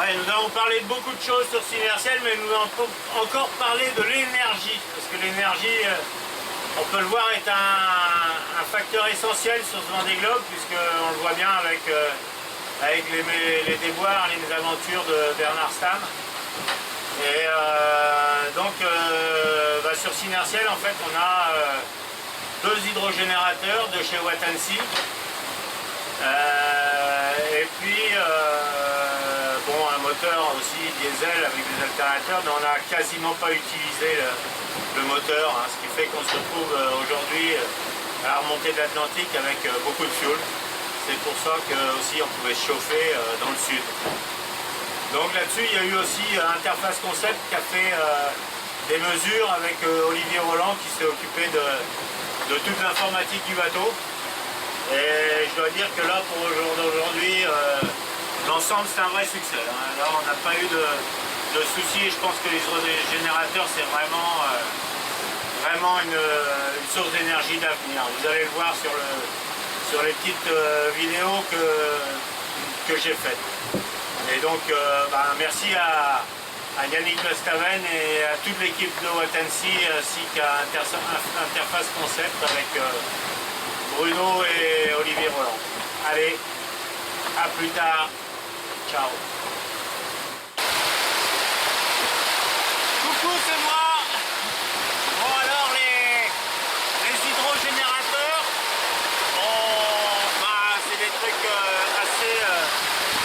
Ouais, nous avons parlé de beaucoup de choses sur Synertiel, mais nous avons encore parlé de l'énergie. Parce que l'énergie, on peut le voir, est un facteur essentiel sur ce Vendée Globe, puisqu'on le voit bien avec les déboires, les mésaventures de Bernard Stamm. Et sur Synertiel, en fait, on a deux hydrogénérateurs de chez Watansi. Et puis un moteur aussi diesel avec des alternateurs, mais on n'a quasiment pas utilisé le moteur, hein, ce qui fait qu'on se retrouve aujourd'hui à la remontée de l'Atlantique avec beaucoup de fuel. C'est pour ça que aussi on pouvait se chauffer dans le sud. Donc là-dessus, il y a eu aussi Interface Concept qui a fait des mesures avec Olivier Roland qui s'est occupé de toute l'informatique du bateau. Et je dois dire que là, pour le jour d'aujourd'hui, l'ensemble c'est un vrai succès. Là, on n'a pas eu de soucis. Je pense que les hydrogénérateurs, c'est vraiment une source d'énergie d'avenir. Vous allez le voir sur les petites vidéos que j'ai faites. Et donc, merci à Yannick Bestaven et à toute l'équipe de Watansi ainsi qu'à Interface Concept avec Bruno et Olivier Roland. Allez, à plus tard. Ciao. Coucou, c'est moi. Bon alors les hydrogénérateurs, c'est des trucs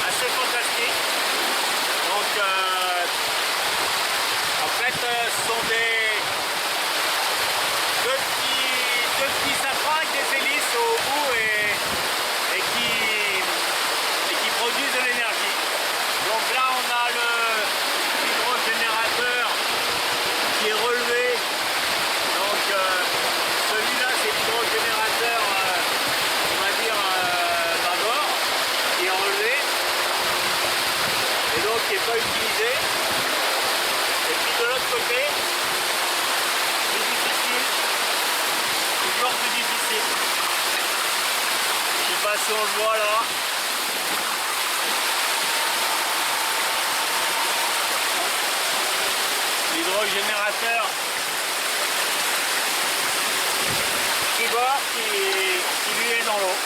assez fantastiques. Donc en fait ce sont deux petits safrans avec des hélices au bout et qui produisent de l'énergie. Donc là on a l'hydrogénérateur qui est relevé. Donc celui-là c'est l'hydrogénérateur on va dire bâbord qui est relevé et donc qui n'est pas utilisé. Et puis de l'autre côté, c'est difficile, toujours plus difficile. Je sais pas si on le voit là. L'hydrogénérateur qui lui est dans l'eau.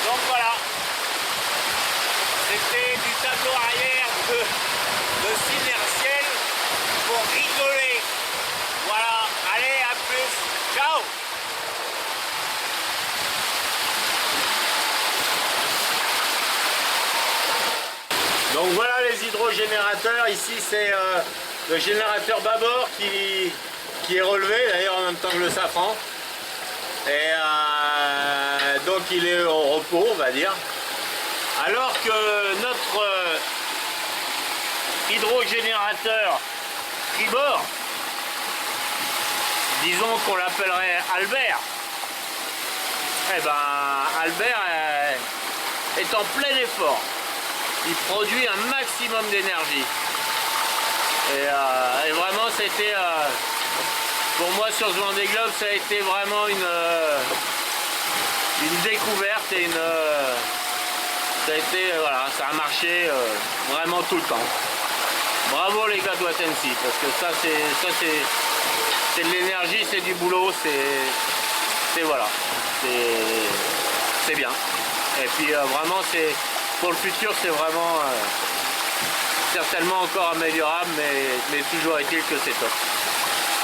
Donc voilà, c'était du tableau arrière de Synertiel pour rigoler. Voilà, allez, à plus, ciao. Donc voilà les hydrogénérateurs, ici c'est le générateur bâbord qui est relevé, d'ailleurs en même temps que le safran. Et donc il est au repos, on va dire. Alors que notre hydrogénérateur tribord, disons qu'on l'appellerait Albert, eh ben Albert est en plein effort. Il produit un maximum d'énergie. Et vraiment c'était pour moi sur ce Vendée Globe, ça a été vraiment une découverte et ça a été voilà, ça a marché vraiment tout le temps. Bravo les gars de Watansi, parce que ça c'est de l'énergie, c'est du boulot, c'est voilà, c'est bien. Et puis vraiment c'est pour le futur, c'est vraiment certainement encore améliorable, mais toujours est-il que c'est top.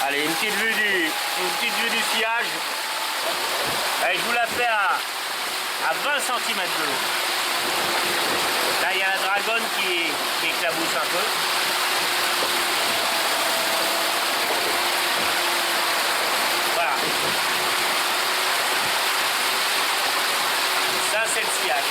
Allez, une petite vue du sillage. Allez, je vous la fais à 20 cm de l'eau. Là, il y a la dragonne qui éclabousse un peu. Voilà. Ça, c'est le sillage.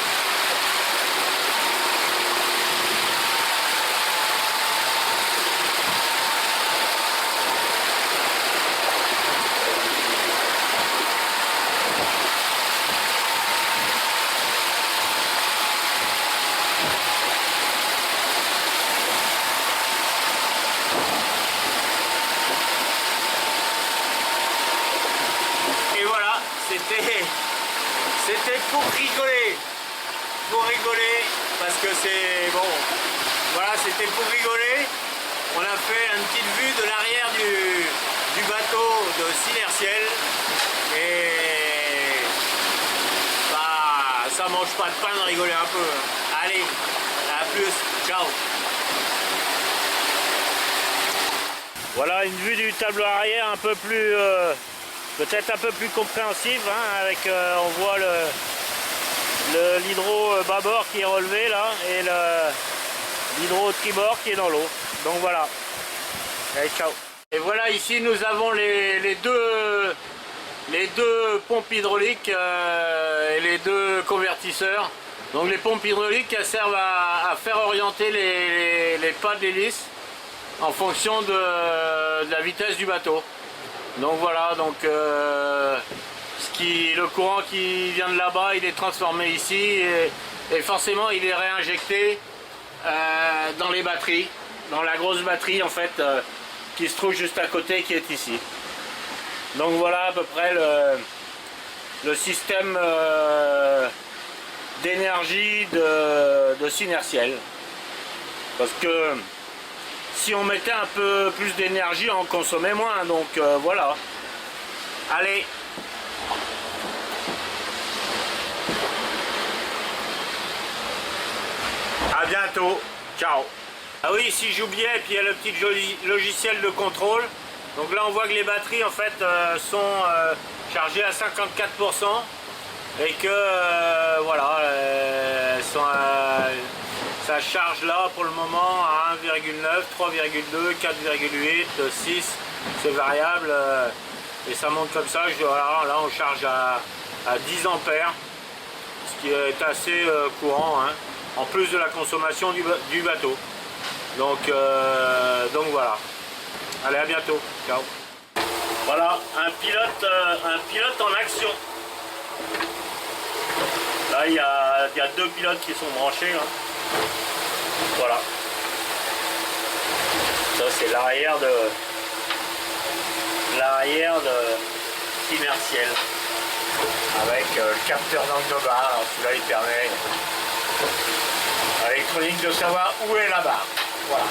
C'était pour rigoler. Pour rigoler, parce que c'est bon. Voilà, c'était pour rigoler. On a fait une petite vue de l'arrière du bateau de Synertiel. Et bah, ça mange pas de pain de rigoler un peu. Allez, à plus, ciao. Voilà une vue du tableau arrière un peu plus, peut-être un peu plus compréhensive, hein, avec on voit l'hydro bâbord qui est relevé là et l'hydro tribord qui est dans l'eau. Donc voilà. Allez, ciao. Et voilà, ici nous avons les deux pompes hydrauliques et les deux convertisseurs. Donc les pompes hydrauliques, elles servent à faire orienter les pas de l'hélice en fonction de la vitesse du bateau. Donc voilà, donc le courant qui vient de là-bas, il est transformé ici et forcément il est réinjecté dans les batteries, dans la grosse batterie en fait qui se trouve juste à côté, qui est ici. Donc voilà à peu près le système d'énergie de Synertiel. Parce que si on mettait un peu plus d'énergie, on consommait moins. Donc voilà. Allez. À bientôt. Ciao. Ah oui, si j'oubliais, et puis il y a le petit logiciel de contrôle. Donc là on voit que les batteries en fait sont chargées à 54% et que voilà, ça charge là pour le moment à 1,9, 3,2, 4,8, 6, c'est variable et ça monte comme ça. Voilà, là on charge à 10 ampères, ce qui est assez courant, hein, en plus de la consommation du bateau. Donc voilà. Allez, à bientôt. Ciao. Voilà, un pilote en action. Là, il y a deux pilotes qui sont branchés. Là. Voilà. Ça, c'est l'arrière de Synertiel. Avec le capteur d'angle de barre. Alors, celui-là, il permet à l'électronique de savoir où est la barre. Voilà.